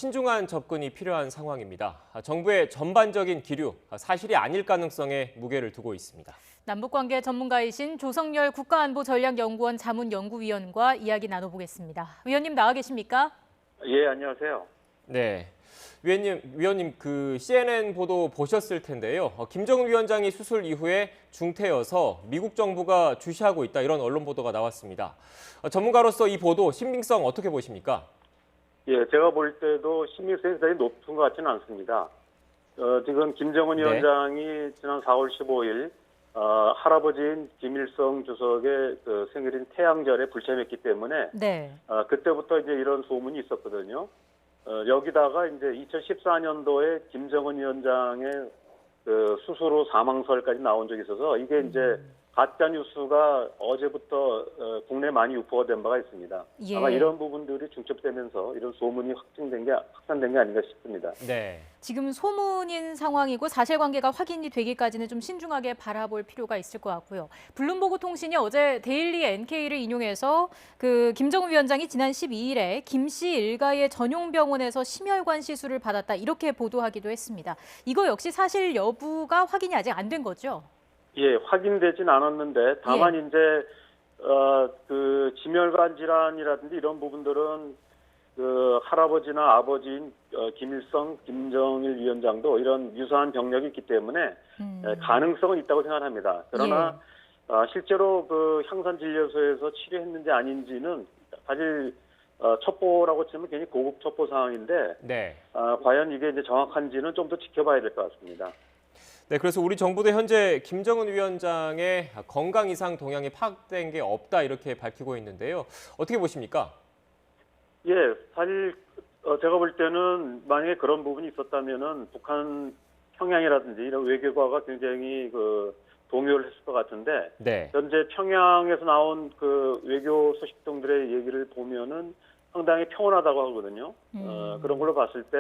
신중한 접근이 필요한 상황입니다. 정부의 전반적인 기류, 사실이 아닐 가능성에 무게를 두고 있습니다. 남북관계 전문가이신 조성열 국가안보전략연구원 자문연구위원과 이야기 나눠보겠습니다. 위원님 나와 계십니까? 예, 안녕하세요. 네, 위원님 그 CNN 보도 보셨을 텐데요. 김정은 위원장이 수술 이후에 중태여서 미국 정부가 주시하고 있다 이런 언론 보도가 나왔습니다. 전문가로서 이 보도 신빙성 어떻게 보십니까? 예, 제가 볼 때도 신빙성이 굉장히 높은 것 같지는 않습니다. 지금 김정은 네. 위원장이 지난 4월 15일 할아버지인 김일성 주석의 그 생일인 태양절에 불참했기 때문에 네. 그때부터 이제 이런 소문이 있었거든요. 여기다가 이제 2014년도에 김정은 위원장의 그 수술 후 사망설까지 나온 적이 있어서 이게 이제 가짜 뉴스가 어제부터 국내 많이 유포가 된 바가 있습니다. 예. 아마 이런 부분들이 중첩되면서 이런 소문이 확산된 게 아닌가 싶습니다. 네. 지금 소문인 상황이고 사실관계가 확인이 되기까지는 좀 신중하게 바라볼 필요가 있을 것 같고요. 블룸버그 통신이 어제 데일리 NK를 인용해서 그 김정은 위원장이 지난 12일에 김 씨 일가의 전용 병원에서 심혈관 시술을 받았다 이렇게 보도하기도 했습니다. 이거 역시 사실 여부가 확인이 아직 안 된 거죠? 예, 확인되진 않았는데 다만 이제 그 심혈관 질환이라든지 이런 부분들은 그 할아버지나 아버지인 김일성, 김정일 위원장도 이런 유사한 병력이 있기 때문에 가능성은 있다고 생각합니다. 그러나 실제로 그 향산진료소에서 치료했는지 아닌지는 사실 첩보라고 치면 굉장히 고급 첩보 상황인데 네. 과연 이게 이제 정확한지는 좀 더 지켜봐야 될 것 같습니다. 네, 그래서 우리 정부도 현재 김정은 위원장의 건강 이상 동향이 파악된 게 없다 이렇게 밝히고 있는데요. 어떻게 보십니까? 예, 사실 제가 볼 때는 만약에 그런 부분이 있었다면은 북한 평양이라든지 이런 외교가가 굉장히 그 동요를 했을 것 같은데 네. 현재 평양에서 나온 그 외교 소식통들의 얘기를 보면은 상당히 평온하다고 하거든요. 그런 걸로 봤을 때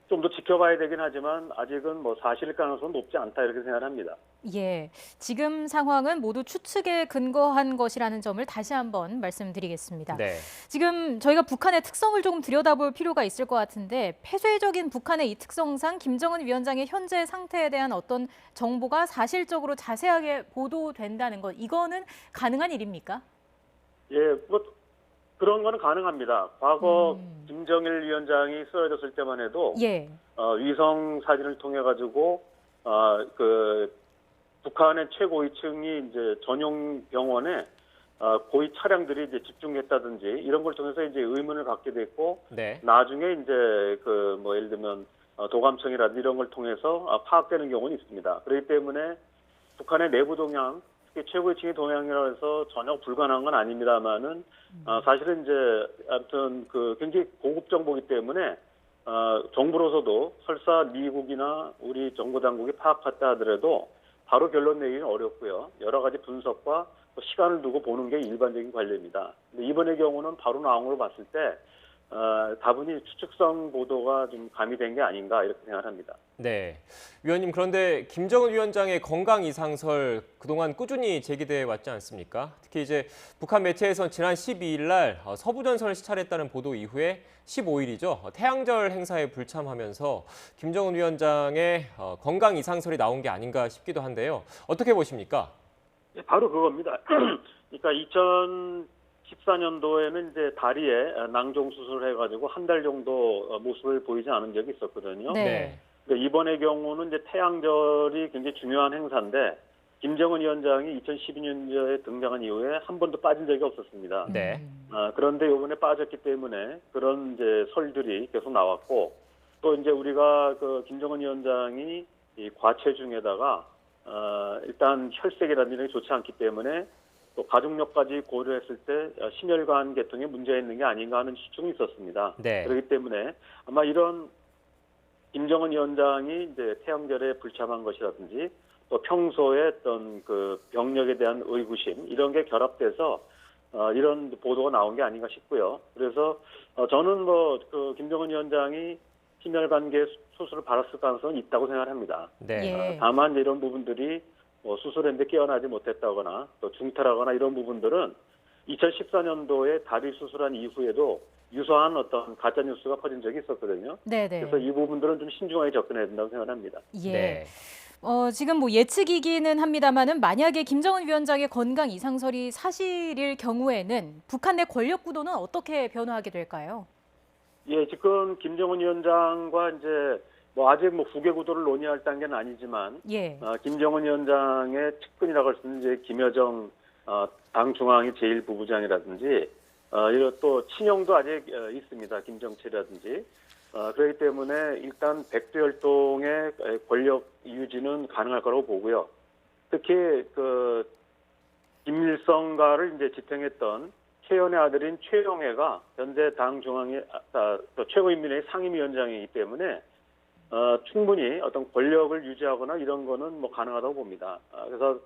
좀 더 지켜봐야 되긴 하지만 아직은 뭐 사실 가능성은 높지 않다 이렇게 생각합니다. 예, 지금 상황은 모두 추측에 근거한 것이라는 점을 다시 한번 말씀드리겠습니다. 네. 지금 저희가 북한의 특성을 조금 들여다볼 필요가 있을 것 같은데 폐쇄적인 북한의 이 특성상 김정은 위원장의 현재 상태에 대한 어떤 정보가 사실적으로 자세하게 보도된다는 것, 이거는 가능한 일입니까? 예, 뭐 그런 거는 가능합니다. 과거 김정일 위원장이 쓰러졌을 때만 해도 예. 위성 사진을 통해 가지고 그 북한의 최고위층이 이제 전용 병원에 고위 차량들이 이제 집중했다든지 이런 걸 통해서 이제 의문을 갖게 됐고 네. 나중에 이제 그 뭐 예를 들면 도감청이라든지 이런 걸 통해서 파악되는 경우는 있습니다. 그렇기 때문에 북한의 내부 동향 특히 최고위층의 동향이라 해서 전혀 불가능한 건 아닙니다만은 사실은 이제 아무튼 그 굉장히 고급 정보이기 때문에 정부로서도 설사 미국이나 우리 정부 당국이 파악했다 하더라도 바로 결론 내기는 어렵고요. 여러 가지 분석과 또 시간을 두고 보는 게 일반적인 관례입니다. 근데 이번의 경우는 바로 나온 걸 봤을 때 다분히 추측성 보도가 좀 가미된 게 아닌가 이렇게 생각합니다. 네. 위원님, 그런데 김정은 위원장의 건강 이상설 그동안 꾸준히 제기돼 왔지 않습니까? 특히 이제 북한 매체에선 지난 12일 날 서부전선을 시찰했다는 보도 이후에 15일이죠. 태양절 행사에 불참하면서 김정은 위원장의 건강 이상설이 나온 게 아닌가 싶기도 한데요. 어떻게 보십니까? 바로 그겁니다. 그러니까 2014년도에는 이제 다리에 낭종 수술을 해가지고 한 달 정도 모습을 보이지 않은 적이 있었거든요. 네. 이번의 경우는 이제 태양절이 굉장히 중요한 행사인데 김정은 위원장이 2012년도에 등장한 이후에 한 번도 빠진 적이 없었습니다. 네. 그런데 이번에 빠졌기 때문에 그런 이제 설들이 계속 나왔고 또 이제 우리가 그 김정은 위원장이 이 과체중에다가 일단 혈색이라는 게 좋지 않기 때문에 또 가족력까지 고려했을 때 심혈관 계통에 문제가 있는 게 아닌가 하는 추측이 있었습니다. 네. 그렇기 때문에 아마 이런 김정은 위원장이 이제 태양절에 불참한 것이라든지 또 평소에 어떤 그 병력에 대한 의구심 이런 게 결합돼서 이런 보도가 나온 게 아닌가 싶고요. 그래서 저는 뭐 그 김정은 위원장이 심혈관계 수술을 받았을 가능성은 있다고 생각합니다. 네. 예. 다만 이런 부분들이 뭐 수술했는데 깨어나지 못했다거나 또 중태라거나 이런 부분들은 2014년도에 다리 수술한 이후에도 유사한 어떤 가짜 뉴스가 퍼진 적이 있었거든요. 네네. 그래서 이 부분들은 좀 신중하게 접근해야 된다고 생각합니다. 예. 네. 지금 뭐 예측이기는 합니다만은 만약에 김정은 위원장의 건강 이상설이 사실일 경우에는 북한 내 권력 구도는 어떻게 변화하게 될까요? 예, 지금 김정은 위원장과 이제 뭐 아직 뭐 국외 구도를 논의할 단계는 아니지만 예. 김정은 위원장의 측근이라고 할 수 있는 이제 김여정 당 중앙위 제1부부장이라든지 이런 또 친형도 아직 있습니다. 김정철이라든지. 그렇기 때문에 일단 백두혈통의 권력 유지는 가능할 거라고 보고요. 특히 그 김일성가를 이제 지탱했던 최연의 아들인 최영애가 현재 당 중앙위 최고인민회의 상임위원장이기 때문에 충분히 어떤 권력을 유지하거나 이런 거는 뭐 가능하다고 봅니다. 그래서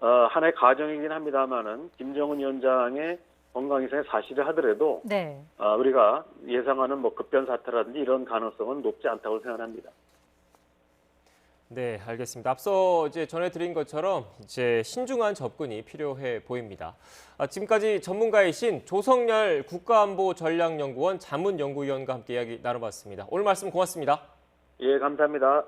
하나의 가정이긴 합니다만은 김정은 위원장의 건강 이상의 사실이 하더라도 네. 우리가 예상하는 뭐 급변 사태라든지 이런 가능성은 높지 않다고 생각합니다. 네, 알겠습니다. 앞서 이제 전해드린 것처럼 이제 신중한 접근이 필요해 보입니다. 지금까지 전문가이신 조성열 국가안보전략연구원 자문연구위원과 함께 이야기 나눠봤습니다. 오늘 말씀 고맙습니다. 예, 감사합니다.